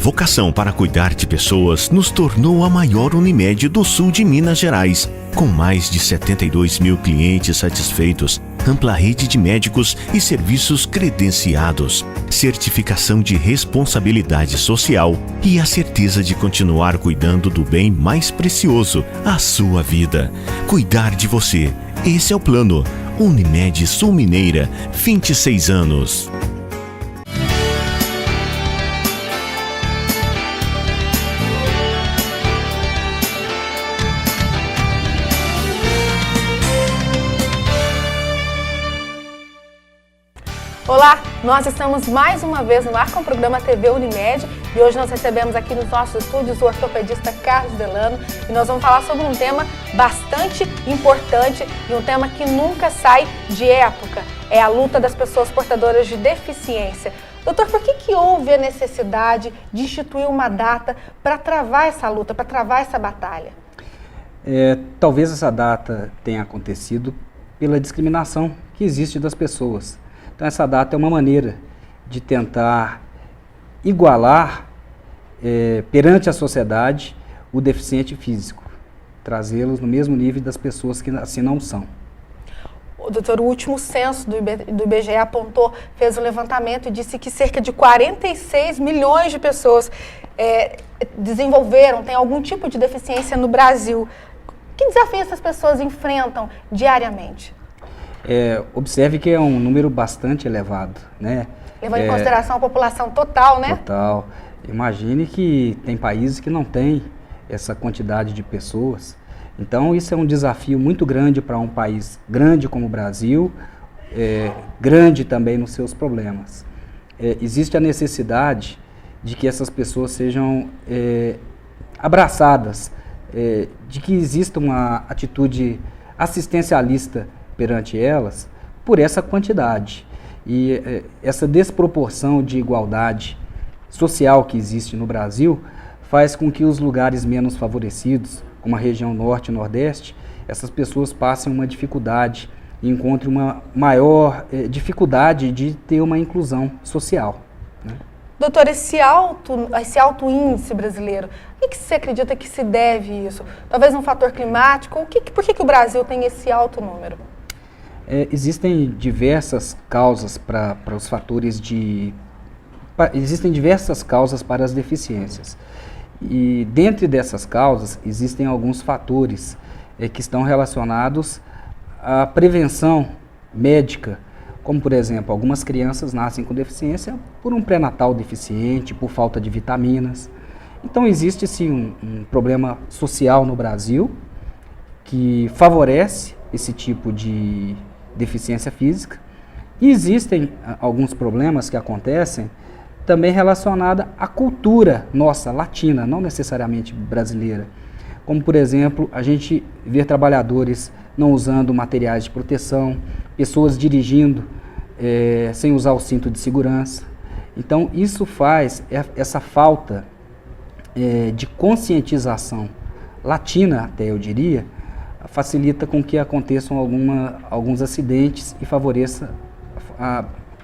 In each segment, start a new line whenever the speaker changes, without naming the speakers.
vocação para cuidar de pessoas nos tornou a maior Unimed do sul de Minas Gerais, com mais de 72 mil clientes satisfeitos, ampla rede de médicos e serviços credenciados, certificação de responsabilidade social e a certeza de continuar cuidando do bem mais precioso, a sua vida. Cuidar de você. Esse é o plano. Unimed Sul Mineira, 26 anos.
Olá, nós estamos mais uma vez no ar com o programa TV Unimed e hoje nós recebemos aqui nos nossos estúdios o ortopedista Carlos Delano e nós vamos falar sobre um tema bastante importante e um tema que nunca sai de época, é a luta das pessoas portadoras de deficiência. Doutor, por que houve a necessidade de instituir uma data para travar essa luta, para travar essa batalha?
Talvez essa data tenha acontecido pela discriminação que existe das pessoas. Então essa data é uma maneira de tentar igualar perante a sociedade o deficiente físico, trazê-los no mesmo nível das pessoas que assim não são.
Doutor, o último censo do IBGE apontou, fez um levantamento e disse que cerca de 46 milhões de pessoas têm algum tipo de deficiência no Brasil. Que desafio essas pessoas enfrentam diariamente?
Observe que é um número bastante elevado, né?
Levando em consideração a população total, né?
Total. Imagine que tem países que não têm essa quantidade de pessoas. Então, isso é um desafio muito grande para um país grande como o Brasil, grande também nos seus problemas. Existe a necessidade de que essas pessoas sejam abraçadas, de que exista uma atitude assistencialista perante elas por essa quantidade. E essa desproporção de igualdade social que existe no Brasil faz com que os lugares menos favorecidos, como a região norte e nordeste, essas pessoas passem uma dificuldade e encontrem uma maior dificuldade de ter uma inclusão social, né?
Doutor, esse alto índice brasileiro, o que você acredita que se deve isso? Talvez um fator climático? Por que o Brasil tem esse alto número?
Existem diversas causas para os fatores existem diversas causas para as deficiências. E dentre dessas causas, existem alguns fatores que estão relacionados à prevenção médica, como por exemplo, algumas crianças nascem com deficiência por um pré-natal deficiente, por falta de vitaminas. Então existe sim um problema social no Brasil que favorece esse tipo de deficiência física, e existem alguns problemas que acontecem também relacionados à cultura nossa, latina, não necessariamente brasileira, como por exemplo, a gente vê trabalhadores não usando materiais de proteção, pessoas dirigindo sem usar o cinto de segurança. Então isso faz essa falta de conscientização latina, até eu diria, facilita com que aconteçam alguns acidentes e favoreça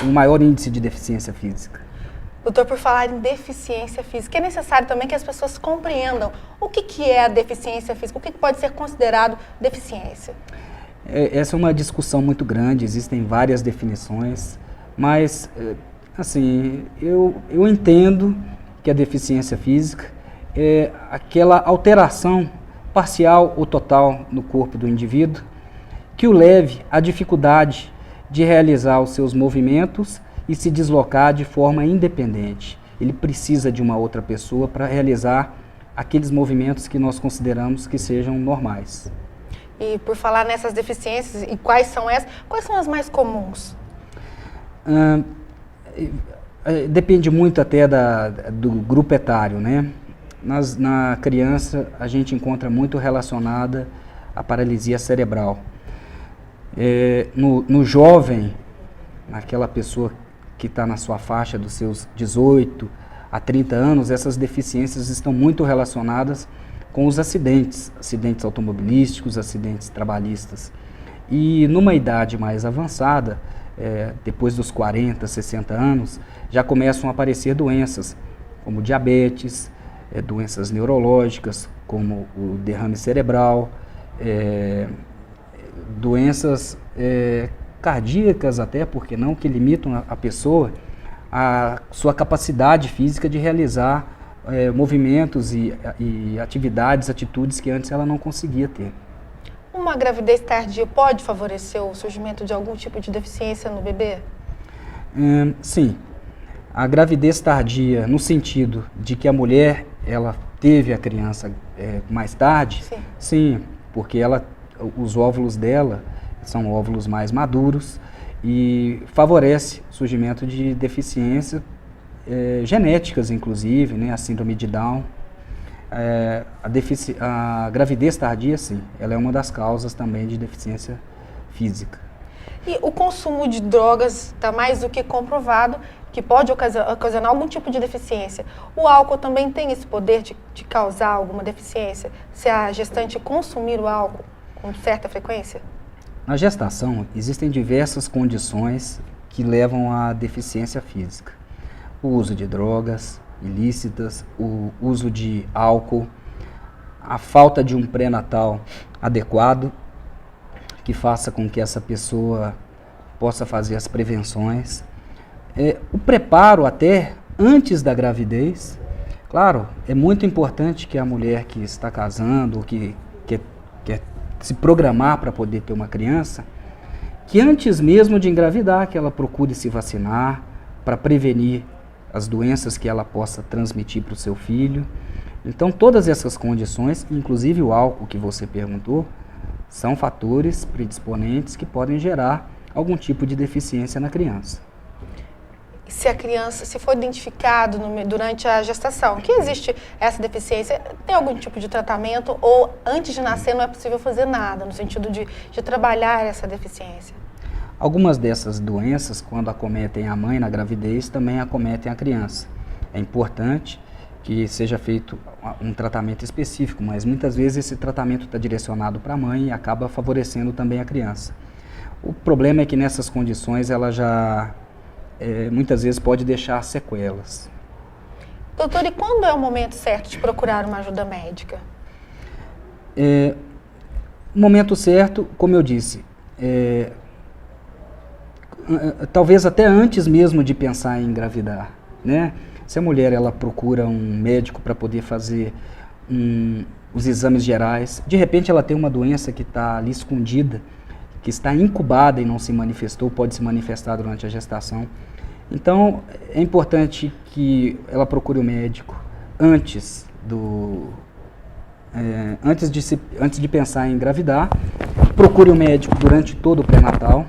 um maior índice de deficiência física.
Doutor, por falar em deficiência física, é necessário também que as pessoas compreendam o que é a deficiência física, o que pode ser considerado deficiência.
Essa é uma discussão muito grande, existem várias definições, mas assim, eu entendo que a deficiência física é aquela alteração parcial ou total no corpo do indivíduo, que o leve à dificuldade de realizar os seus movimentos e se deslocar de forma independente. Ele precisa de uma outra pessoa para realizar aqueles movimentos que nós consideramos que sejam normais.
E por falar nessas deficiências, e quais são as mais comuns?
Depende muito até do grupo etário, né? Na criança, a gente encontra muito relacionada à paralisia cerebral. No jovem, aquela pessoa que está na sua faixa dos seus 18 a 30 anos, essas deficiências estão muito relacionadas com os acidentes automobilísticos, acidentes trabalhistas. E numa idade mais avançada, depois dos 40, 60 anos, já começam a aparecer doenças como diabetes, doenças neurológicas, como o derrame cerebral, doenças cardíacas até, porque não, que limitam a pessoa a sua capacidade física de realizar movimentos e atividades, atitudes que antes ela não conseguia ter.
Uma gravidez tardia pode favorecer o surgimento de algum tipo de deficiência no bebê?
Sim. A gravidez tardia, no sentido de que a mulher ela teve a criança mais tarde, sim, porque os óvulos dela são óvulos mais maduros e favorece o surgimento de deficiência genéticas, inclusive, né, a síndrome de Down. A gravidez tardia, sim, ela é uma das causas também de deficiência física.
E o consumo de drogas está mais do que comprovado que pode ocasionar algum tipo de deficiência. O álcool também tem esse poder de causar alguma deficiência, se a gestante consumir o álcool com certa frequência?
Na gestação, existem diversas condições que levam à deficiência física. O uso de drogas ilícitas, o uso de álcool, a falta de um pré-natal adequado, que faça com que essa pessoa possa fazer as prevenções. O preparo até antes da gravidez. Claro, é muito importante que a mulher que está casando, ou que quer se programar para poder ter uma criança, que antes mesmo de engravidar, que ela procure se vacinar para prevenir as doenças que ela possa transmitir para o seu filho. Então, todas essas condições, inclusive o álcool que você perguntou, são fatores predisponentes que podem gerar algum tipo de deficiência na criança.
Se for identificado durante a gestação que existe essa deficiência, tem algum tipo de tratamento ou antes de nascer não é possível fazer nada, no sentido de trabalhar essa deficiência?
Algumas dessas doenças, quando acometem a mãe na gravidez, também acometem a criança. É importante que seja feito um tratamento específico, mas muitas vezes esse tratamento está direcionado para a mãe e acaba favorecendo também a criança. O problema é que nessas condições ela já muitas vezes pode deixar sequelas.
Doutor, e quando é o momento certo de procurar uma ajuda médica?
O momento certo, como eu disse, talvez até antes mesmo de pensar em engravidar, né? Se a mulher ela procura um médico para poder fazer os exames gerais, de repente ela tem uma doença que está ali escondida, que está incubada e não se manifestou, pode se manifestar durante a gestação. Então, é importante que ela procure o médico antes de pensar em engravidar, procure o médico durante todo o pré-natal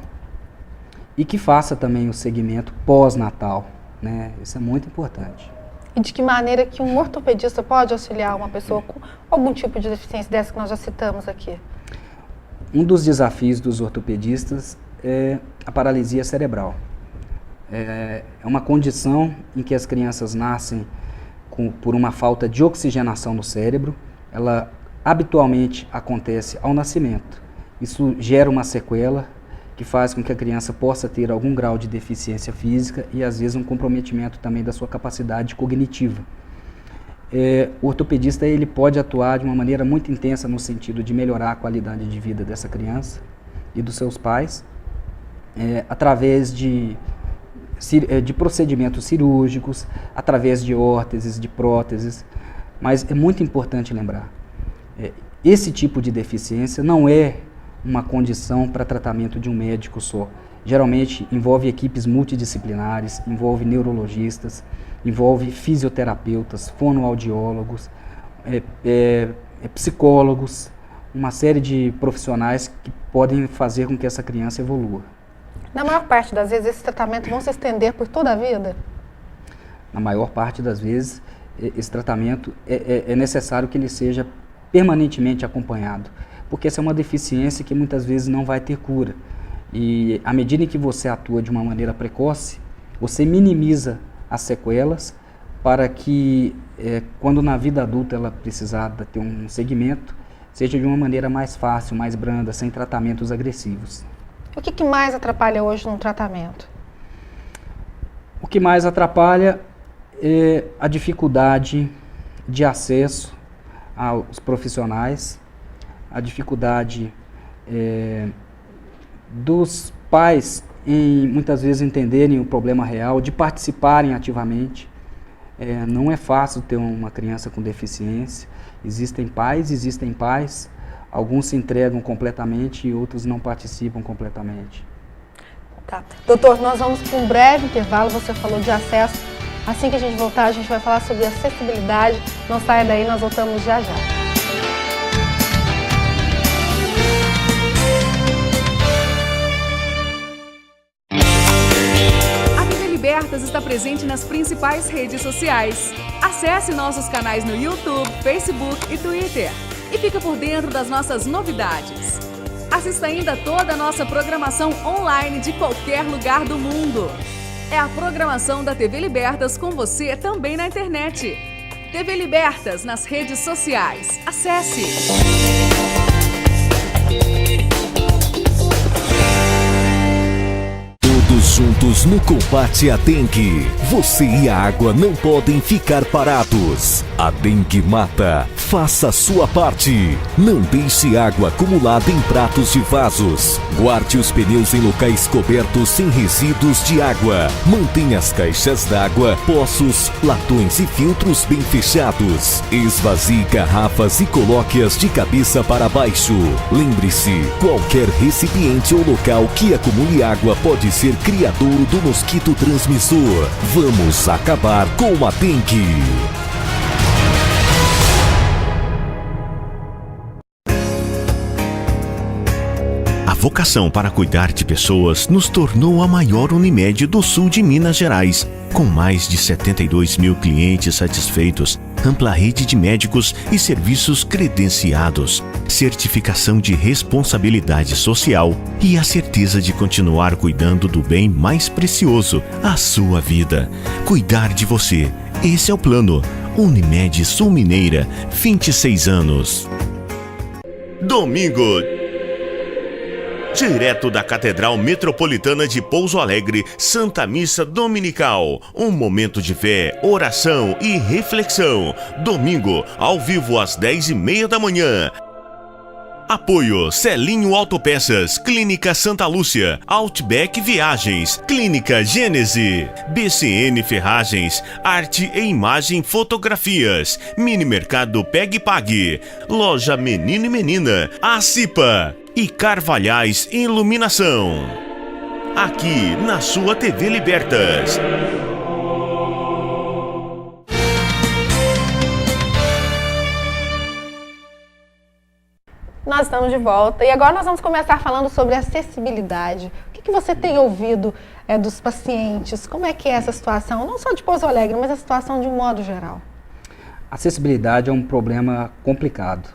e que faça também o segmento pós-natal, né? Isso é muito importante.
E de que maneira que um ortopedista pode auxiliar uma pessoa com algum tipo de deficiência dessa que nós já citamos aqui?
Um dos desafios dos ortopedistas é a paralisia cerebral. É uma condição em que as crianças nascem por uma falta de oxigenação no cérebro. Ela habitualmente acontece ao nascimento. Isso gera uma sequela que faz com que a criança possa ter algum grau de deficiência física e às vezes um comprometimento também da sua capacidade cognitiva. O ortopedista ele pode atuar de uma maneira muito intensa no sentido de melhorar a qualidade de vida dessa criança e dos seus pais, através de procedimentos cirúrgicos, através de órteses, de próteses, mas é muito importante lembrar, esse tipo de deficiência não é uma condição para tratamento de um médico só. Geralmente envolve equipes multidisciplinares, envolve neurologistas, envolve fisioterapeutas, fonoaudiólogos, psicólogos, uma série de profissionais que podem fazer com que essa criança evolua.
Na maior parte das vezes, esses tratamentos vão se estender por toda a vida?
Na maior parte das vezes, esse tratamento é necessário que ele seja permanentemente acompanhado, porque essa é uma deficiência que muitas vezes não vai ter cura. E à medida em que você atua de uma maneira precoce, você minimiza as sequelas para que, quando na vida adulta ela precisar ter um segmento, seja de uma maneira mais fácil, mais branda, sem tratamentos agressivos.
O que mais atrapalha hoje no tratamento?
O que mais atrapalha a dificuldade de acesso aos profissionais, a dificuldade dos pais em muitas vezes entenderem o problema real, de participarem ativamente. Não é fácil ter uma criança com deficiência. Existem pais, alguns se entregam completamente e outros não participam completamente.
Tá. Doutor, nós vamos para um breve intervalo, você falou de acesso. Assim que a gente voltar, a gente vai falar sobre acessibilidade. Não saia daí, nós voltamos já já.
Libertas está presente nas principais redes sociais. Acesse nossos canais no YouTube, Facebook e Twitter e fica por dentro das nossas novidades. Assista ainda toda a nossa programação online de qualquer lugar do mundo. É a programação da TV Libertas com você também na internet. TV Libertas nas redes sociais. Acesse!
Juntos no combate à dengue. Você e a água não podem ficar parados. A dengue mata. Faça a sua parte. Não deixe água acumulada em pratos e vasos. Guarde os pneus em locais cobertos sem resíduos de água. Mantenha as caixas d'água, poços, latões e filtros bem fechados. Esvazie garrafas e coloque-as de cabeça para baixo. Lembre-se, qualquer recipiente ou local que acumule água pode ser criadouro do mosquito transmissor. Vamos acabar com a dengue.
A vocação para cuidar de pessoas nos tornou a maior Unimed do sul de Minas Gerais, com mais de 72 mil clientes satisfeitos, ampla rede de médicos e serviços credenciados, certificação de responsabilidade social e a certeza de continuar cuidando do bem mais precioso, a sua vida. Cuidar de você. Esse é o plano. Unimed Sul Mineira, 26 anos. Domingo. Direto da Catedral Metropolitana de Pouso Alegre, Santa Missa Dominical. Um momento de fé, oração e reflexão. Domingo, ao vivo às 10h30 da manhã. Apoio Celinho Autopeças, Clínica Santa Lúcia, Outback Viagens, Clínica Gênese, BCN Ferragens, Arte e Imagem Fotografias, Mini Mercado Peg Pag, Loja Menino e Menina, Acipa e Carvalhais Iluminação. Aqui na sua TV Libertas.
Nós estamos de volta e agora nós vamos começar falando sobre acessibilidade. O que você tem ouvido dos pacientes? Como é que é essa situação? Não só de Pouso Alegre, mas a situação de um modo geral.
Acessibilidade é um problema complicado.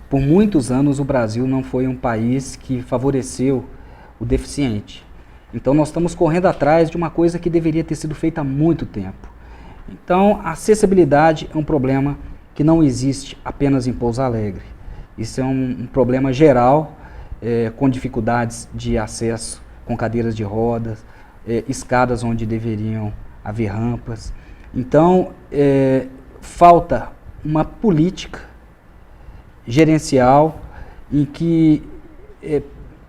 Por muitos anos o Brasil não foi um país que favoreceu o deficiente. Então nós estamos correndo atrás de uma coisa que deveria ter sido feita há muito tempo. Então a acessibilidade é um problema que não existe apenas em Pouso Alegre. Isso é um problema geral, com dificuldades de acesso, com cadeiras de rodas, escadas onde deveriam haver rampas. Então, falta uma política gerencial em que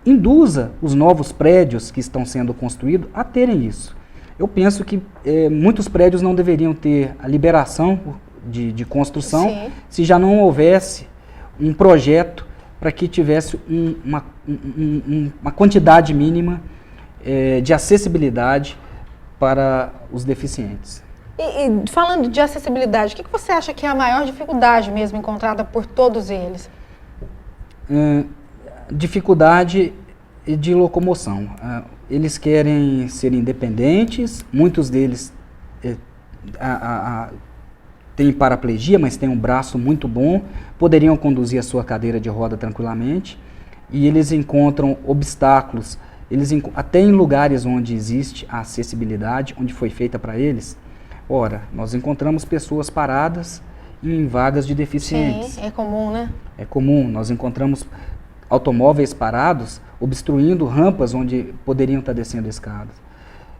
induza os novos prédios que estão sendo construídos a terem isso. Eu penso que muitos prédios não deveriam ter a liberação de construção. Sim. Se já não houvesse um projeto para que tivesse uma quantidade mínima de acessibilidade para os deficientes.
E falando de acessibilidade, o que você acha que é a maior dificuldade mesmo encontrada por todos eles?
Dificuldade de locomoção. Eles querem ser independentes, muitos deles têm paraplegia, mas têm um braço muito bom, poderiam conduzir a sua cadeira de roda tranquilamente, e eles encontram obstáculos, até em lugares onde existe a acessibilidade, onde foi feita para eles. Ora, nós encontramos pessoas paradas em vagas de deficientes.
Sim, é comum, né?
É comum, nós encontramos automóveis parados, obstruindo rampas onde poderiam estar descendo escadas.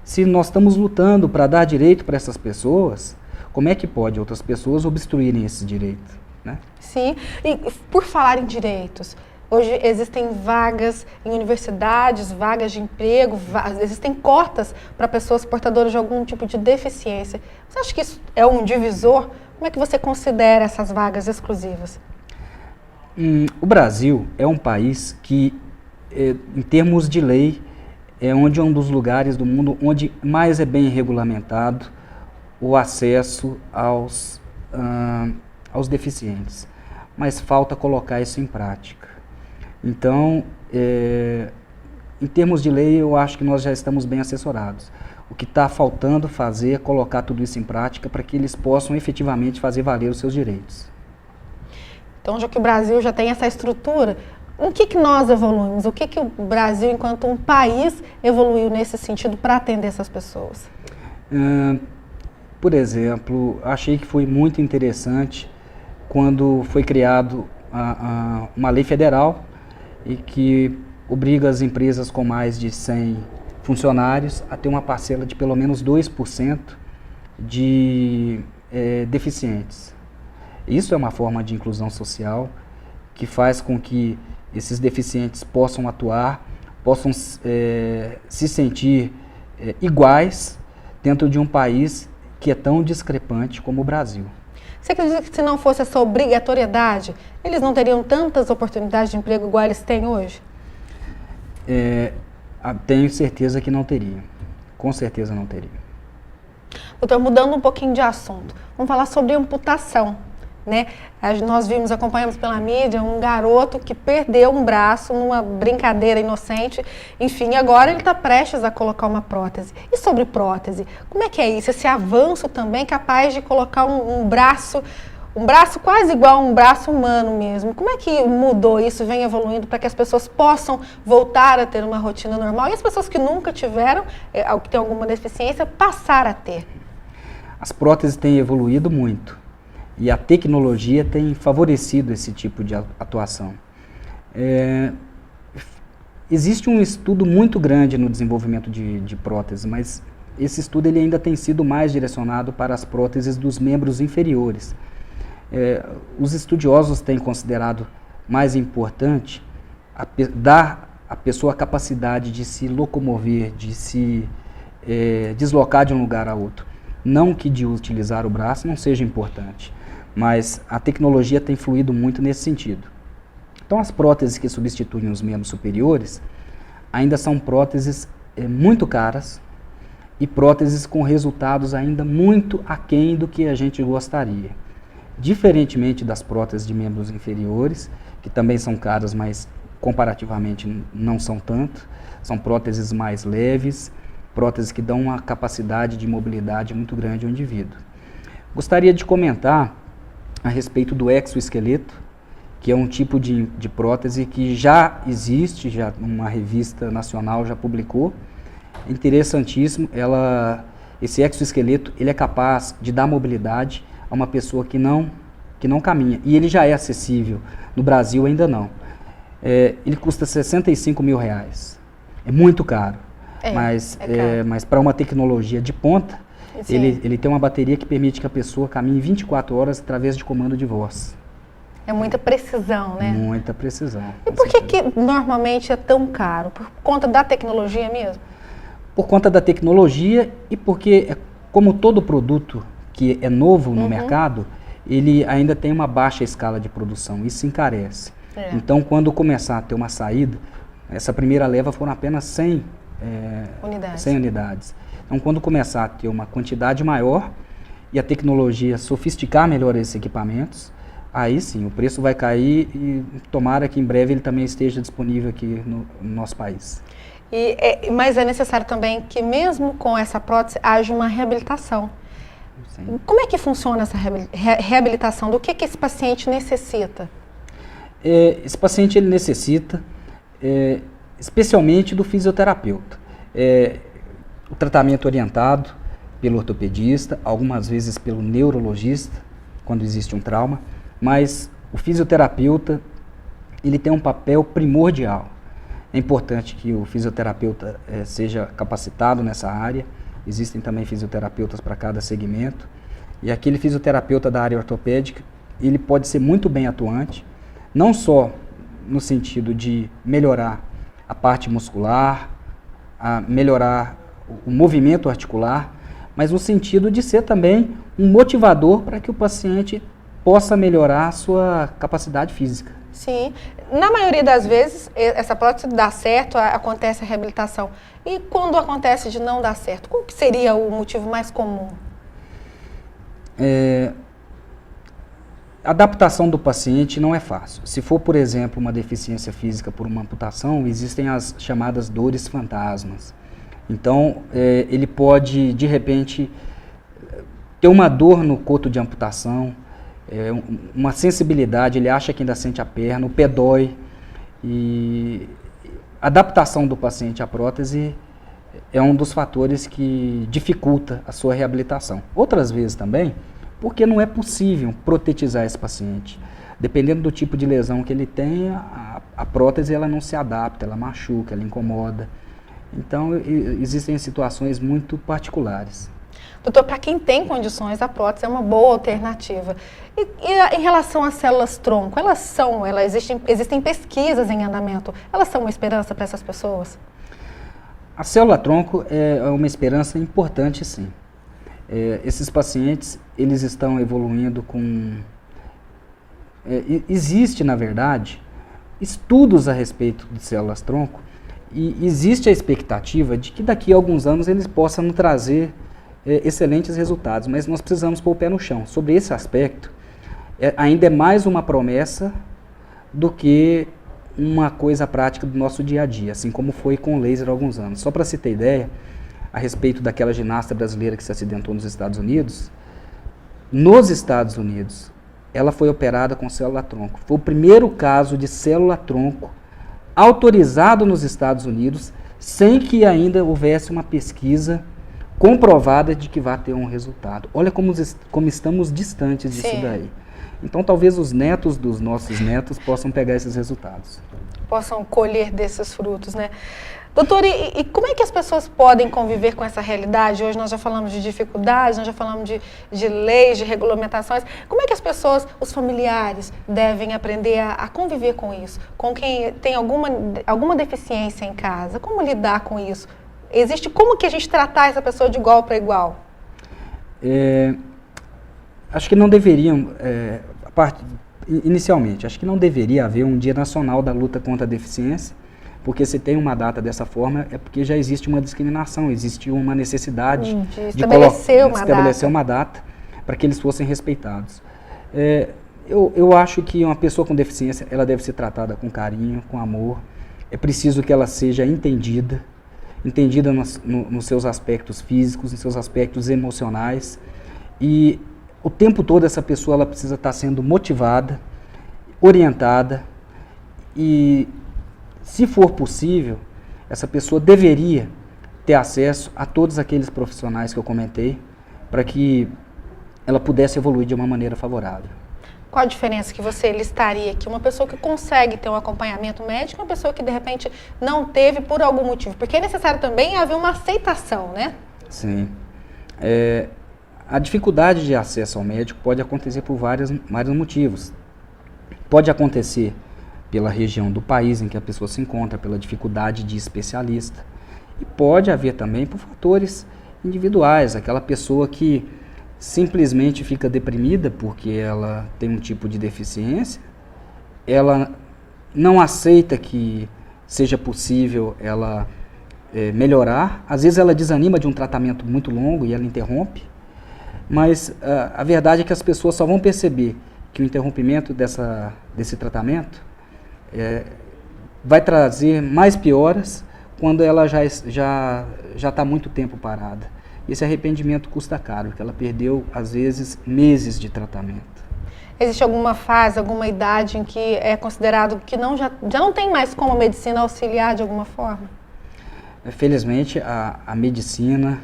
Se nós estamos lutando para dar direito para essas pessoas, como é que pode outras pessoas obstruírem esse direito, né?
Sim, e por falar em direitos, hoje existem vagas em universidades, vagas de emprego, existem cotas para pessoas portadoras de algum tipo de deficiência. Você acha que isso é um divisor? Como é que você considera essas vagas exclusivas?
O Brasil é um país que, em termos de lei, é um dos lugares do mundo onde mais é bem regulamentado o acesso aos deficientes. Mas falta colocar isso em prática. Então, em termos de lei, eu acho que nós já estamos bem assessorados. O que está faltando fazer é colocar tudo isso em prática para que eles possam efetivamente fazer valer os seus direitos.
Então, já que o Brasil já tem essa estrutura, o que nós evoluímos? O que o Brasil, enquanto um país, evoluiu nesse sentido para atender essas pessoas?
Por exemplo, achei que foi muito interessante quando foi criado uma lei federal e que obriga as empresas com mais de 100 funcionários a ter uma parcela de pelo menos 2% de deficientes. Isso é uma forma de inclusão social que faz com que esses deficientes possam atuar, possam se sentir iguais dentro de um país que é tão discrepante como o Brasil.
Você acredita que se não fosse essa obrigatoriedade, eles não teriam tantas oportunidades de emprego igual eles têm hoje?
Tenho certeza que não teriam. Com certeza não teriam.
Doutor, mudando um pouquinho de assunto, vamos falar sobre amputação, né? Nós acompanhamos pela mídia, um garoto que perdeu um braço numa brincadeira inocente, enfim, agora ele está prestes a colocar uma prótese. E sobre prótese, como é que é isso? Esse avanço também capaz de colocar um braço quase igual a um braço humano mesmo. Como é que mudou isso, vem evoluindo para que as pessoas possam voltar a ter uma rotina normal e as pessoas que nunca tiveram, que têm alguma deficiência, passar a ter?
As próteses têm evoluído muito. E a tecnologia tem favorecido esse tipo de atuação. Existe um estudo muito grande no desenvolvimento de próteses, mas esse estudo ele ainda tem sido mais direcionado para as próteses dos membros inferiores. Os estudiosos têm considerado mais importante dar à pessoa a capacidade de se locomover, de se deslocar de um lugar a outro. Não que de utilizar o braço não seja importante, mas a tecnologia tem fluído muito nesse sentido. Então, as próteses que substituem os membros superiores ainda são próteses muito caras e próteses com resultados ainda muito aquém do que a gente gostaria. Diferentemente das próteses de membros inferiores, que também são caras, mas comparativamente não são tanto, são próteses mais leves, próteses que dão uma capacidade de mobilidade muito grande ao indivíduo. Gostaria de comentar a respeito do exoesqueleto, que é um tipo de prótese que já existe, já uma revista nacional já publicou. É interessantíssimo, esse exoesqueleto ele é capaz de dar mobilidade a uma pessoa que não caminha, e ele já é acessível, no Brasil ainda não. Ele custa R$65 mil, é muito caro, mas para uma tecnologia de ponta, ele tem uma bateria que permite que a pessoa caminhe 24 horas através de comando de voz.
É muita precisão, né?
Muita precisão.
E por que normalmente é tão caro? Por conta da tecnologia mesmo?
Por conta da tecnologia e porque, como todo produto que é novo no mercado, ele ainda tem uma baixa escala de produção, isso encarece. Então, quando começar a ter uma saída, essa primeira leva foram apenas 100 unidades. Então, quando começar a ter uma quantidade maior e a tecnologia sofisticar melhor esses equipamentos, aí sim, o preço vai cair e tomara que em breve ele também esteja disponível aqui no nosso país.
Mas é necessário também que mesmo com essa prótese haja uma reabilitação.
Sim.
Como é que funciona essa reabilitação? Do que esse paciente necessita?
Esse paciente ele necessita especialmente do fisioterapeuta. O tratamento orientado pelo ortopedista, algumas vezes pelo neurologista, quando existe um trauma, mas o fisioterapeuta ele tem um papel primordial. É importante que o fisioterapeuta seja capacitado nessa área, existem também fisioterapeutas para cada segmento. E aquele fisioterapeuta da área ortopédica, ele pode ser muito bem atuante, não só no sentido de melhorar a parte muscular, a melhorar o movimento articular, mas no sentido de ser também um motivador para que o paciente possa melhorar a sua capacidade física.
Sim, na maioria das vezes essa prótese dá certo, acontece a reabilitação. E quando acontece de não dar certo, qual que seria o motivo mais comum?
A adaptação do paciente não é fácil. Se for, por exemplo, uma deficiência física por uma amputação, existem as chamadas dores fantasmas. Então, ele pode, de repente, ter uma dor no coto de amputação, uma sensibilidade, ele acha que ainda sente a perna, o pé dói. E a adaptação do paciente à prótese é um dos fatores que dificulta a sua reabilitação. Outras vezes também, porque não é possível protetizar esse paciente. Dependendo do tipo de lesão que ele tem, a prótese ela não se adapta, ela machuca, ela incomoda. Então, existem situações muito particulares.
Doutor, para quem tem condições, a prótese é uma boa alternativa. E em relação às células-tronco, existem pesquisas em andamento, elas são uma esperança para essas pessoas?
A célula-tronco é uma esperança importante, sim. Esses pacientes, eles estão evoluindo com... existe, na verdade, estudos a respeito de células-tronco e existe a expectativa de que daqui a alguns anos eles possam nos trazer excelentes resultados, mas nós precisamos pôr o pé no chão. Sobre esse aspecto, ainda é mais uma promessa do que uma coisa prática do nosso dia a dia, assim como foi com o laser há alguns anos. Só para se ter ideia, a respeito daquela ginasta brasileira que se acidentou nos Estados Unidos, ela foi operada com célula-tronco. Foi o primeiro caso de célula-tronco autorizado nos Estados Unidos, sem que ainda houvesse uma pesquisa comprovada de que vai ter um resultado. Olha como estamos distantes disso
Sim.
daí. Então, talvez os netos dos nossos netos possam pegar esses resultados.
Possam colher desses frutos, né? Doutor, e como é que as pessoas podem conviver com essa realidade? Hoje nós já falamos de dificuldades, nós já falamos de leis, de regulamentações. Como é que as pessoas, os familiares, devem aprender a conviver com isso? Com quem tem alguma deficiência em casa? Como lidar com isso? Como que a gente tratar essa pessoa de igual para igual?
Acho que não deveriam, inicialmente, acho que não deveria haver um Dia Nacional da Luta contra a Deficiência, porque se tem uma data dessa forma é porque já existe uma discriminação, existe uma necessidade
de estabelecer
uma data para que eles fossem respeitados. Eu acho que uma pessoa com deficiência ela deve ser tratada com carinho, com amor. É preciso que ela seja entendida nos seus aspectos físicos, nos seus aspectos emocionais. E o tempo todo essa pessoa ela precisa estar sendo motivada, orientada e, se for possível, essa pessoa deveria ter acesso a todos aqueles profissionais que eu comentei para que ela pudesse evoluir de uma maneira favorável.
Qual a diferença que você listaria aqui? Uma pessoa que consegue ter um acompanhamento médico e uma pessoa que, de repente, não teve por algum motivo? Porque é necessário também haver uma aceitação, né?
Sim. A dificuldade de acesso ao médico pode acontecer por vários motivos. Pode acontecer pela região do país em que a pessoa se encontra, pela dificuldade de especialista. E pode haver também por fatores individuais, aquela pessoa que simplesmente fica deprimida porque ela tem um tipo de deficiência, ela não aceita que seja possível ela melhorar, às vezes ela desanima de um tratamento muito longo e ela interrompe, mas a verdade é que as pessoas só vão perceber que o interrompimento desse tratamento vai trazer mais pioras quando ela já está muito tempo parada. Esse arrependimento custa caro, porque ela perdeu, às vezes, meses de tratamento.
Existe alguma fase, alguma idade em que é considerado que já não tem mais como a medicina auxiliar de alguma forma?
Felizmente, a medicina,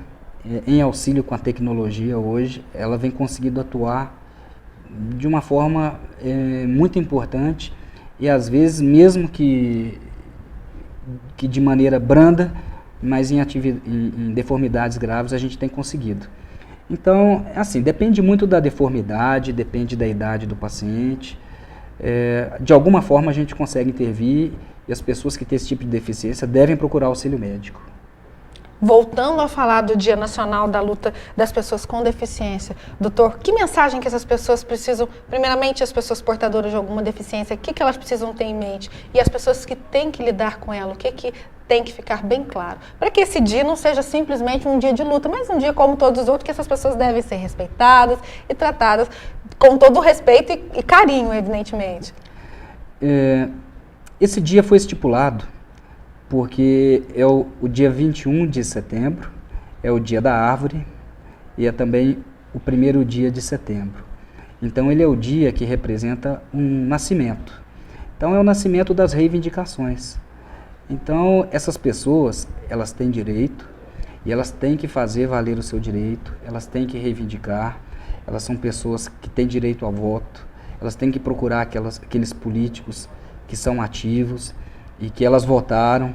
em auxílio com a tecnologia hoje, ela vem conseguindo atuar de uma forma muito importante e, às vezes, mesmo que de maneira branda, mas em deformidades graves a gente tem conseguido. Então, assim, depende muito da deformidade, depende da idade do paciente. De alguma forma a gente consegue intervir e as pessoas que têm esse tipo de deficiência devem procurar auxílio médico.
Voltando a falar do Dia Nacional da Luta das Pessoas com Deficiência, doutor, que mensagem que essas pessoas precisam, primeiramente as pessoas portadoras de alguma deficiência, o que elas precisam ter em mente? E as pessoas que têm que lidar com ela, o que tem que ficar bem claro? Para que esse dia não seja simplesmente um dia de luta, mas um dia como todos os outros, que essas pessoas devem ser respeitadas e tratadas com todo o respeito e carinho, evidentemente.
Esse dia foi estipulado porque é o dia 21 de setembro, é o dia da árvore e é também o primeiro dia de setembro. Então ele é o dia que representa um nascimento. Então é o nascimento das reivindicações. Então essas pessoas, elas têm direito e elas têm que fazer valer o seu direito, elas têm que reivindicar, elas são pessoas que têm direito ao voto, elas têm que procurar aqueles políticos que são ativos e que elas votaram,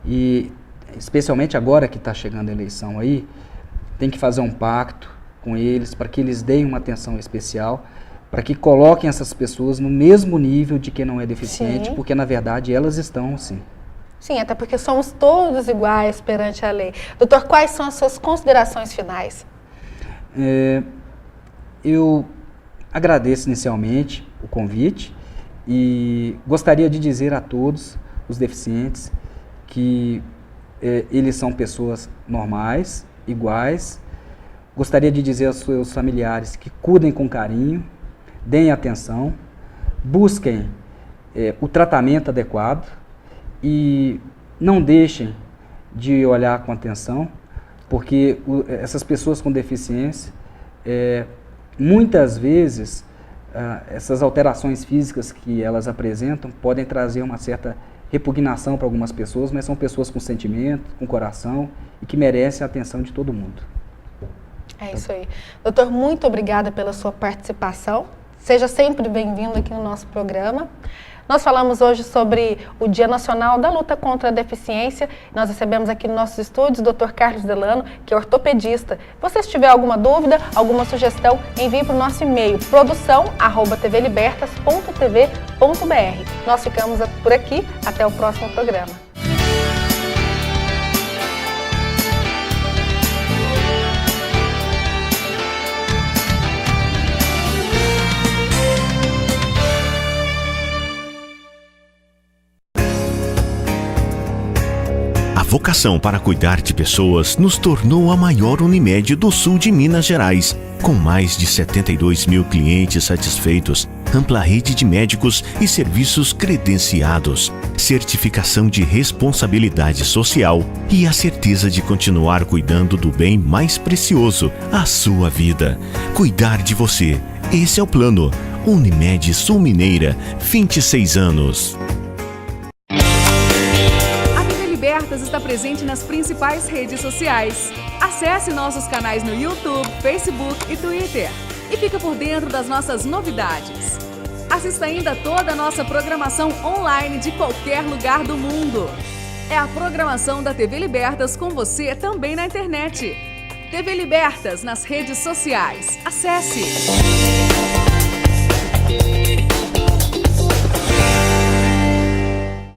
e especialmente agora que está chegando a eleição aí, tem que fazer um pacto com eles para que eles deem uma atenção especial, para que coloquem essas pessoas no mesmo nível de quem não é deficiente, porque na verdade elas estão sim.
Sim, até porque somos todos iguais perante a lei. Doutor, quais são as suas considerações finais?
Eu agradeço inicialmente o convite e gostaria de dizer a todos os deficientes que eles são pessoas normais, iguais. Gostaria de dizer aos seus familiares que cuidem com carinho, deem atenção, busquem o tratamento adequado e não deixem de olhar com atenção, porque essas pessoas com deficiência, muitas vezes, essas alterações físicas que elas apresentam podem trazer uma certa repugnação para algumas pessoas, mas são pessoas com sentimento, com coração e que merecem a atenção de todo mundo.
É isso aí. Doutor, muito obrigada pela sua participação. Seja sempre bem-vindo aqui no nosso programa. Nós falamos hoje sobre o Dia Nacional da Luta contra a Deficiência. Nós recebemos aqui nos nossos estúdios o Dr. Carlos Delano, que é ortopedista. Se você tiver alguma dúvida, alguma sugestão, envie para o nosso e-mail produção@tvlibertas.tv.br. Nós ficamos por aqui. Até o próximo programa.
A vocação para cuidar de pessoas nos tornou a maior Unimed do sul de Minas Gerais, com mais de 72 mil clientes satisfeitos, ampla rede de médicos e serviços credenciados, certificação de responsabilidade social e a certeza de continuar cuidando do bem mais precioso, a sua vida. Cuidar de você. Esse é o plano. Unimed Sul Mineira, 26 anos.
Está presente nas principais redes sociais. Acesse nossos canais no YouTube, Facebook e Twitter e fica por dentro das nossas novidades. Assista ainda toda a nossa programação online de qualquer lugar do mundo. É a programação da TV Libertas com você também na internet. TV Libertas nas redes sociais. Acesse!